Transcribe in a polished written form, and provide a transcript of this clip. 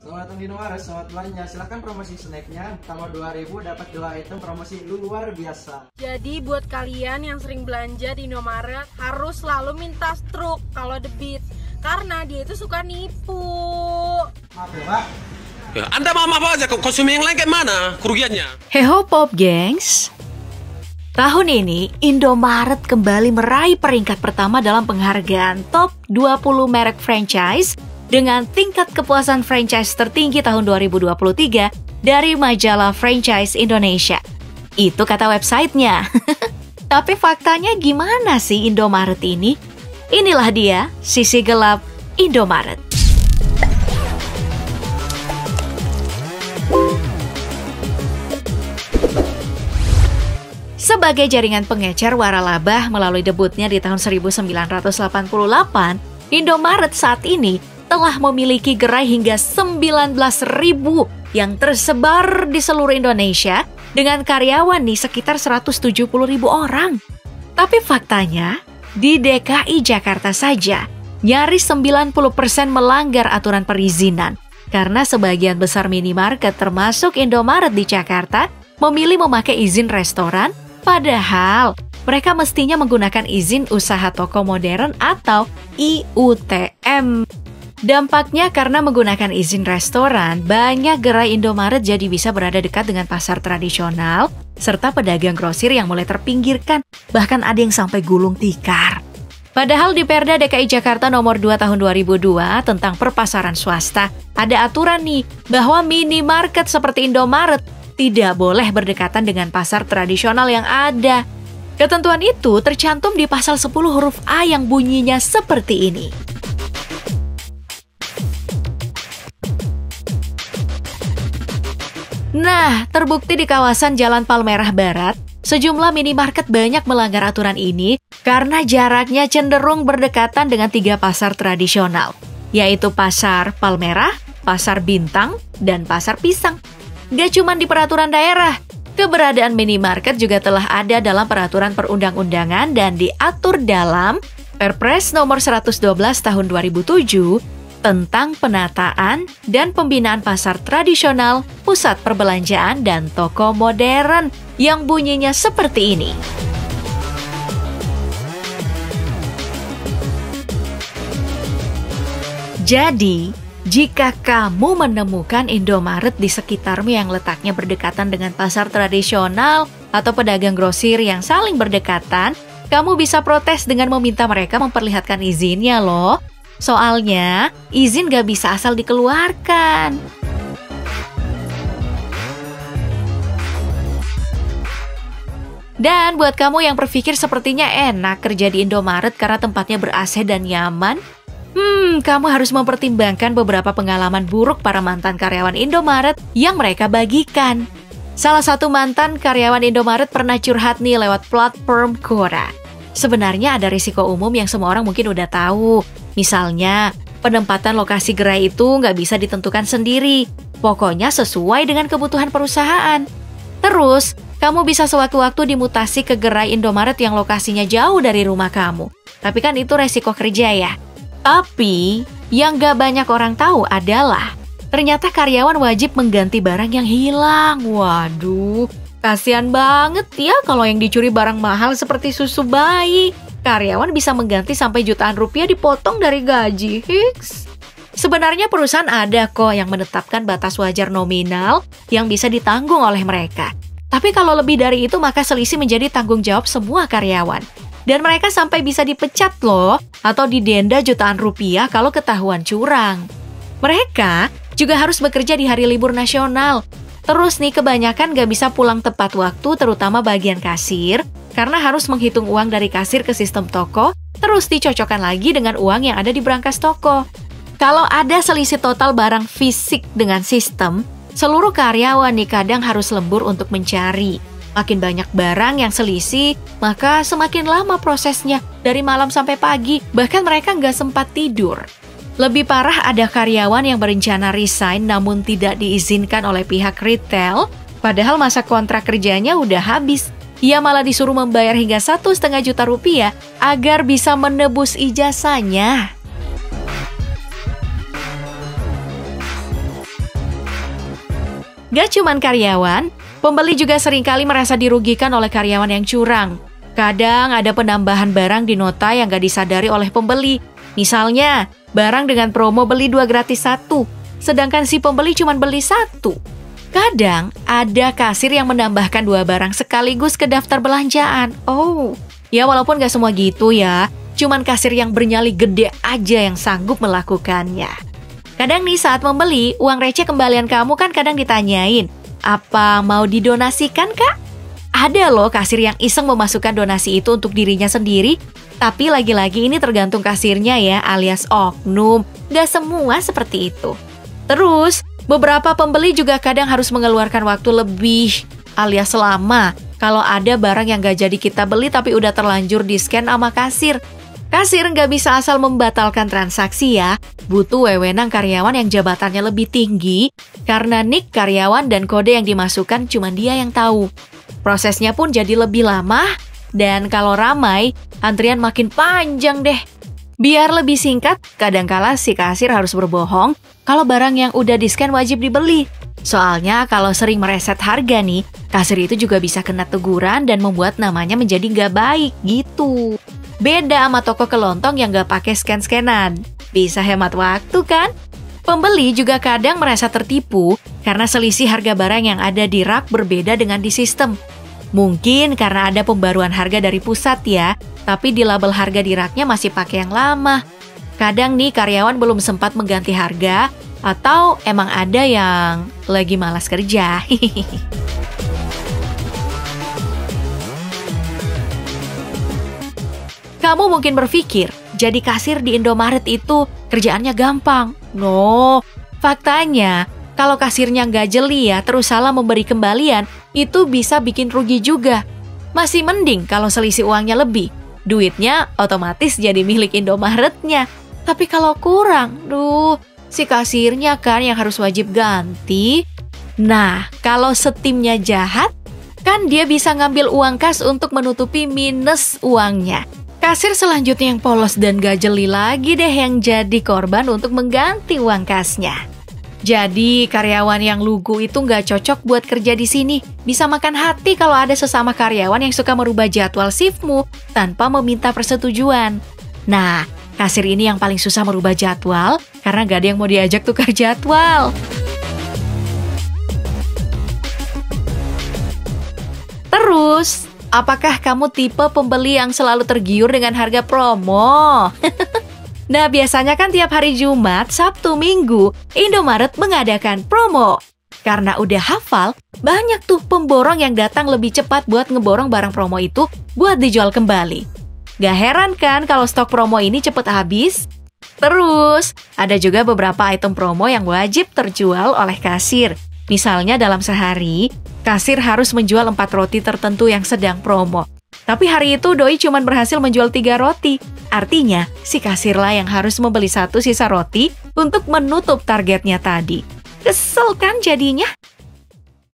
Selamat datang di Indomaret, selamat belanja. Silahkan promosi snacknya, tambah 2.000 dapat 2 item promosi luar biasa. Jadi buat kalian yang sering belanja di Indomaret harus selalu minta struk kalau debit, karena dia itu suka nipu. Maaf ya Pak. Ya, Anda mau apa aja, konsumen yang lain kayak mana kerugiannya? Heho Pop gengs, tahun ini Indomaret kembali meraih peringkat pertama dalam penghargaan Top 20 merek franchise dengan tingkat kepuasan franchise tertinggi tahun 2023 dari majalah Franchise Indonesia. Itu kata websitenya. Tapi faktanya gimana sih Indomaret ini? Inilah dia sisi gelap Indomaret. Sebagai jaringan pengecer waralaba melalui debutnya di tahun 1988, Indomaret saat ini telah memiliki gerai hingga 19.000 yang tersebar di seluruh Indonesia dengan karyawan nih sekitar 170.000 orang. Tapi faktanya, di DKI Jakarta saja, nyaris 90% melanggar aturan perizinan karena sebagian besar minimarket termasuk Indomaret di Jakarta memilih memakai izin restoran, padahal mereka mestinya menggunakan izin usaha toko modern atau IUTM. Dampaknya karena menggunakan izin restoran, banyak gerai Indomaret jadi bisa berada dekat dengan pasar tradisional, serta pedagang grosir yang mulai terpinggirkan, bahkan ada yang sampai gulung tikar. Padahal di Perda DKI Jakarta nomor 2 tahun 2002 tentang perpasaran swasta, ada aturan nih bahwa minimarket seperti Indomaret tidak boleh berdekatan dengan pasar tradisional yang ada. Ketentuan itu tercantum di pasal 10 huruf A yang bunyinya seperti ini. Nah, terbukti di kawasan Jalan Palmerah Barat, sejumlah minimarket banyak melanggar aturan ini karena jaraknya cenderung berdekatan dengan 3 pasar tradisional, yaitu Pasar Palmerah, Pasar Bintang, dan Pasar Pisang. Gak cuma di peraturan daerah, keberadaan minimarket juga telah ada dalam peraturan perundang-undangan dan diatur dalam Perpres nomor 112 tahun 2007 tentang penataan dan pembinaan pasar tradisional, pusat perbelanjaan, dan toko modern yang bunyinya seperti ini. Jadi, jika kamu menemukan Indomaret di sekitarmu yang letaknya berdekatan dengan pasar tradisional atau pedagang grosir yang saling berdekatan, kamu bisa protes dengan meminta mereka memperlihatkan izinnya loh. Soalnya, izin gak bisa asal dikeluarkan. Dan buat kamu yang berpikir sepertinya enak kerja di Indomaret karena tempatnya ber-AC dan nyaman, kamu harus mempertimbangkan beberapa pengalaman buruk para mantan karyawan Indomaret yang mereka bagikan. Salah satu mantan karyawan Indomaret pernah curhat nih lewat platform Quora. Sebenarnya ada risiko umum yang semua orang mungkin udah tahu. Misalnya, penempatan lokasi gerai itu nggak bisa ditentukan sendiri. Pokoknya sesuai dengan kebutuhan perusahaan. Terus, kamu bisa sewaktu-waktu dimutasi ke gerai Indomaret yang lokasinya jauh dari rumah kamu. Tapi kan itu resiko kerja ya. Tapi, yang nggak banyak orang tahu adalah ternyata karyawan wajib mengganti barang yang hilang. Waduh, kasihan banget ya kalau yang dicuri barang mahal seperti susu bayi. Karyawan bisa mengganti sampai jutaan rupiah dipotong dari gaji. Hiks. Sebenarnya perusahaan ada kok yang menetapkan batas wajar nominal yang bisa ditanggung oleh mereka. Tapi kalau lebih dari itu maka selisih menjadi tanggung jawab semua karyawan. Dan mereka sampai bisa dipecat loh atau didenda jutaan rupiah kalau ketahuan curang. Mereka juga harus bekerja di hari libur nasional. Terus nih kebanyakan gak bisa pulang tepat waktu terutama bagian kasir karena harus menghitung uang dari kasir ke sistem toko, terus dicocokkan lagi dengan uang yang ada di brankas toko. Kalau ada selisih total barang fisik dengan sistem, seluruh karyawan nih kadang harus lembur untuk mencari. Makin banyak barang yang selisih, maka semakin lama prosesnya, dari malam sampai pagi, bahkan mereka nggak sempat tidur. Lebih parah ada karyawan yang berencana resign namun tidak diizinkan oleh pihak retail, padahal masa kontrak kerjanya udah habis. Ia malah disuruh membayar hingga 1,5 juta rupiah agar bisa menebus ijazahnya. Gak cuman karyawan, pembeli juga seringkali merasa dirugikan oleh karyawan yang curang. Kadang ada penambahan barang di nota yang gak disadari oleh pembeli. Misalnya, barang dengan promo beli 2 gratis 1, sedangkan si pembeli cuma beli 1. Kadang ada kasir yang menambahkan 2 barang sekaligus ke daftar belanjaan. Oh, ya walaupun gak semua gitu ya, cuman kasir yang bernyali gede aja yang sanggup melakukannya. Kadang nih saat membeli, uang receh kembalian kamu kan kadang ditanyain, apa mau didonasikan kak? Ada loh kasir yang iseng memasukkan donasi itu untuk dirinya sendiri, tapi lagi-lagi ini tergantung kasirnya ya, alias oknum. Gak semua seperti itu. Terus, beberapa pembeli juga kadang harus mengeluarkan waktu lebih, alias lama, kalau ada barang yang gak jadi kita beli tapi udah terlanjur di-scan sama kasir. Kasir nggak bisa asal membatalkan transaksi ya, butuh wewenang karyawan yang jabatannya lebih tinggi, karena nik karyawan dan kode yang dimasukkan cuma dia yang tahu. Prosesnya pun jadi lebih lama, dan kalau ramai, antrian makin panjang deh. Biar lebih singkat, kadangkala si kasir harus berbohong kalau barang yang udah di-scan wajib dibeli. Soalnya kalau sering mereset harga nih, kasir itu juga bisa kena teguran dan membuat namanya menjadi nggak baik gitu. Beda sama toko kelontong yang nggak pakai scan-scanan. Bisa hemat waktu kan? Pembeli juga kadang merasa tertipu karena selisih harga barang yang ada di rak berbeda dengan di sistem. Mungkin karena ada pembaruan harga dari pusat ya, tapi di label harga di raknya masih pakai yang lama. Kadang nih karyawan belum sempat mengganti harga, atau emang ada yang lagi malas kerja. Kamu mungkin berpikir, jadi kasir di Indomaret itu kerjaannya gampang. No, faktanya kalau kasirnya nggak jeli ya, terus salah memberi kembalian, itu bisa bikin rugi juga. Masih mending kalau selisih uangnya lebih, duitnya otomatis jadi milik Indomaretnya. Tapi kalau kurang, si kasirnya kan yang harus wajib ganti. Nah, kalau setimnya jahat, kan dia bisa ngambil uang kas untuk menutupi minus uangnya. Kasir selanjutnya yang polos dan gak jeli lagi deh yang jadi korban untuk mengganti uang kasnya. Jadi karyawan yang lugu itu gak cocok buat kerja di sini. Bisa makan hati kalau ada sesama karyawan yang suka merubah jadwal shiftmu tanpa meminta persetujuan. Nah, kasir ini yang paling susah merubah jadwal karena gak ada yang mau diajak tukar jadwal. Terus, apakah kamu tipe pembeli yang selalu tergiur dengan harga promo? Nah, biasanya kan tiap hari Jumat, Sabtu, Minggu, Indomaret mengadakan promo. Karena udah hafal, banyak tuh pemborong yang datang lebih cepat buat ngeborong barang promo itu buat dijual kembali. Gak heran kan kalau stok promo ini cepet habis? Terus, ada juga beberapa item promo yang wajib terjual oleh kasir. Misalnya dalam sehari, kasir harus menjual 4 roti tertentu yang sedang promo. Tapi hari itu doi cuma berhasil menjual 3 roti. Artinya, si kasirlah yang harus membeli 1 sisa roti untuk menutup targetnya tadi. Kesel kan jadinya?